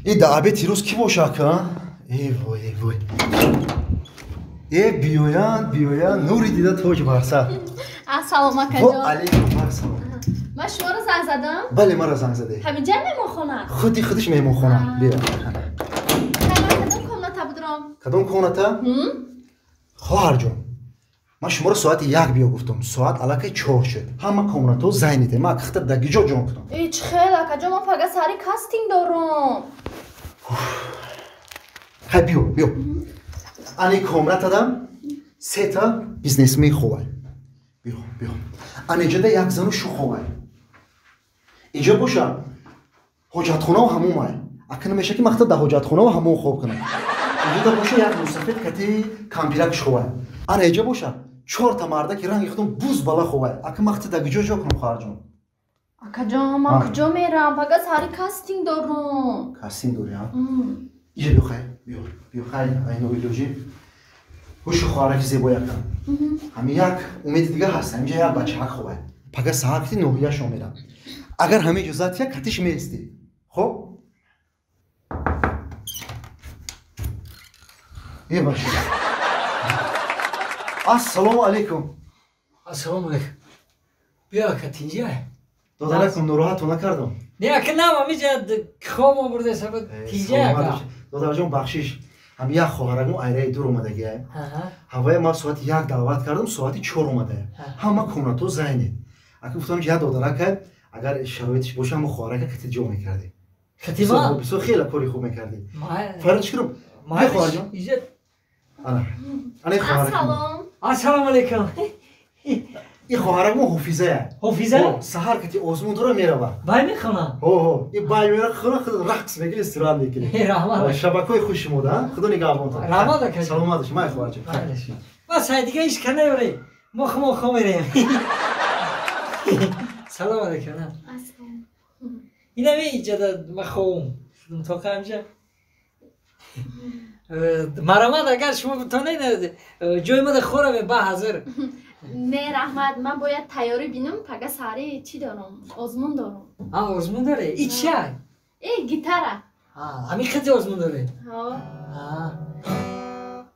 این دعوت روز کی باشه که؟ ای وای ای وای. ای بیاین نوری دیده توج برسا. السلام علیکم. و علیکم السلام. من شما رو زنگ زدم؟ بله من را زنگ زده. همینجا میمونخونه. خودش میمونخونه. بیا. کدوم کامناتا بودم؟ کدوم کامناتا؟ خواهر جون. من شما رو ساعت 1 بیا گفتم. ساعت الکی 4 شد. همه کامناتا زنیده. من خطر دگیجا جون کردم. ایچ خیلی کجا من فقط سری کاستینگ دارم. خب بیا. انی کامناتا دام. 3 تا بیزنسمن خوبه. بیا. اینجا ده یک زن شو خوبه. اینجا باشه. حاجتخانه و حمومه. اکنون میشه که مقصد ده حاجتخانه و حموم خوب کنه. اینجا ده باشه یک مسافت کتی کامپیلکش خوبه. آن اینجا باشه. 4 تا مرده که رنگ اختم بوز بالا خوبه. اکنون مقصد ده گیجا جو کنم خواهر جون. کجا من کجا میرم؟ فقط سری کاستینگ دارم. کاستینگ داری ها؟ اینجا بیا خیلی اینو ایلوژی. هوش خواهر که زیبایی کنم. همین یک امید دیگه هست. اینجا یک بچه حق خوبه. فقط ساعت 9 شو میرم. اگر همه اجازت یک کتیش میستی. خب؟ یه باشه. السلام علیکم. السلام علیکم. بیا کتینجا. دادرکم ناراحتتون نکردم. نه که نه میجا خواب آورده سبب تیجا. دادر جون بخشش. هم یک خواهرم ایره دور اومدگیه. هوای ما ساعت 1 دعوت کردم ساعت 4 اومده. همه کامناتو زنید. اگه گفتم که دادرک اگر شرایطش باشه ما خواهرک کتی جو میکردی. کتیما بسیار خیلی کاری خوب میکردی. ما فرض کنم. ما خواهر جون. انا خواهرم. السلام علیکم. این خواهرم حفیظه. حفیظه؟ سحر کتی آزمون داره میره با. بای میخونم. این بای میره خود رقص میگیره استراحت میکنه. رحمان. شبکه‌های خوش مودا. خدا نگهبان تو. رحمان دکتر. سلامت باش. ما خواهر جون. ما سایدیگه ایش کنه ولی مخ میریم. سلام علیکم. اینا می جدا مخوم. تو کامجا. مرامد اگر شما بتونید جای ما خوره به حاضر. نه رحمت من باید تیاری بینم فقط سری چی دارم؟ آزمون دارم. آزمون داره؟ ای چیه؟ ای گیتاره. همین خیلی آزمون داره؟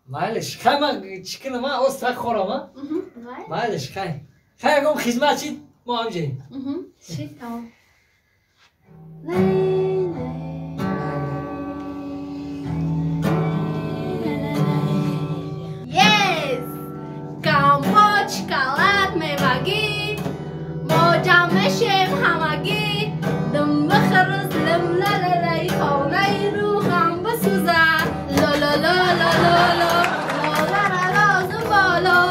مایلش خیلی من چی کنم من استرک خورم مایلش خیلی اگه خدمت چید ما هم جاییم چی تمام شکلات میوگی ما جمع شیم همگی دم بخرز لم لالای خانه روحم بسوزه لا لا لا لا لا لا لا لا زبالا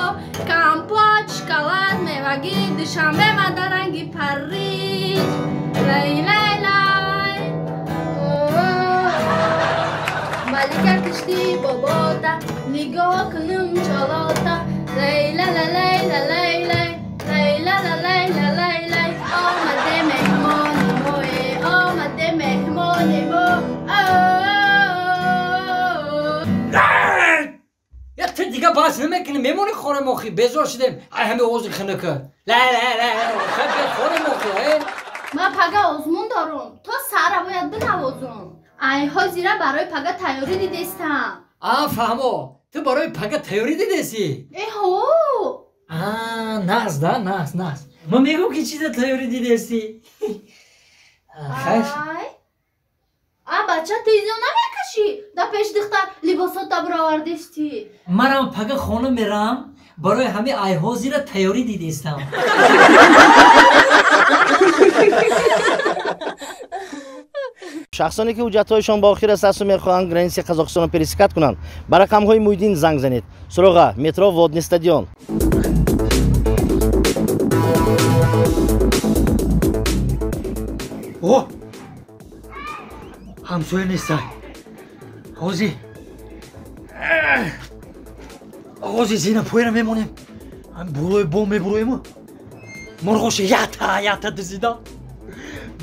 کمپوت شکلات میوگی دوشنبه من در رنگی پریج لای لای لای ملکه کشتی باباتا نگاه کنم چالاتا لای لا لا لای لا لای لای لای لا لا لای لا لای لای آمده مهمان موی آمده مهمان مو یا تو دیگه باز نمیکنی میمونی خوره مخی بزار شدیم همه اوزی خنده کرد لا خیلی خوره مخی من پگه آزمون دارم تو سر باید بنوازم ایها زیرا برای پگه تیاری دیدستم فهمو تو برای پگه تیاری دیدستی ایهو ناز ما میگم که چیز تیاری دیدستی خیش بچه تیزیون نمیکشی دا پیش دختر لباسات تا براوردستی منم پگه خانه میرم برای همه ایها زیرا تیاری دیدستم شخصانی که حجت‌هایشان با آخر است و می‌خواهند گرانسی قزاقستان را پریسکت کنند برای رقم‌های مویدین زنگ زنید سراغ مترو وادنی استادیون اوه همسایه نیستن آغازی زینه پایره میمونیم هم بروی بوم میبرویم مرغوش یاتا دزیدن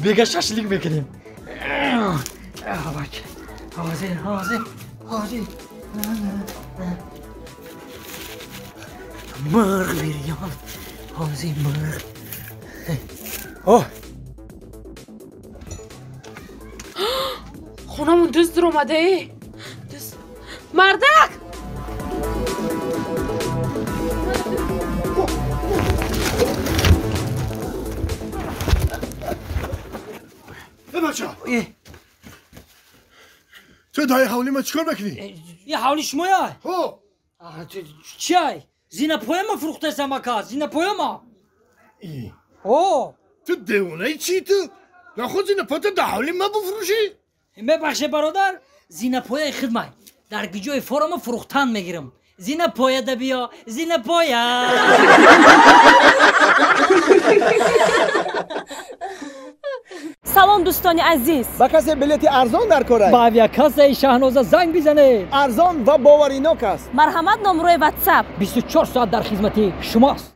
بگه ششلیک میکنیم آغازی مرغ بیریم آغازی مرغ خونمون دزد اومده. مردک بچه تو دای حولی ما چکار بکنی؟ یه حولی شما یا؟ هو چای؟ زینه پویا ما فروخته سمکا زینه پویا ما ای او تو دیونه چی تو؟ نخود زینه پا تو ده حولی ما بفروشی؟ ببخشه برادر زینه پویا خدمت در گیجوی فورم فروختن میگیرم زینه پویا ده بیا زینه پویا سلام دوستان عزیز. با کسی بلیت ارزان در کره با کسی شاهنوزه زنگ بزنه ارزان و باوریناک است. مرحمت نمره واتساپ 24 ساعت در خدمت شماست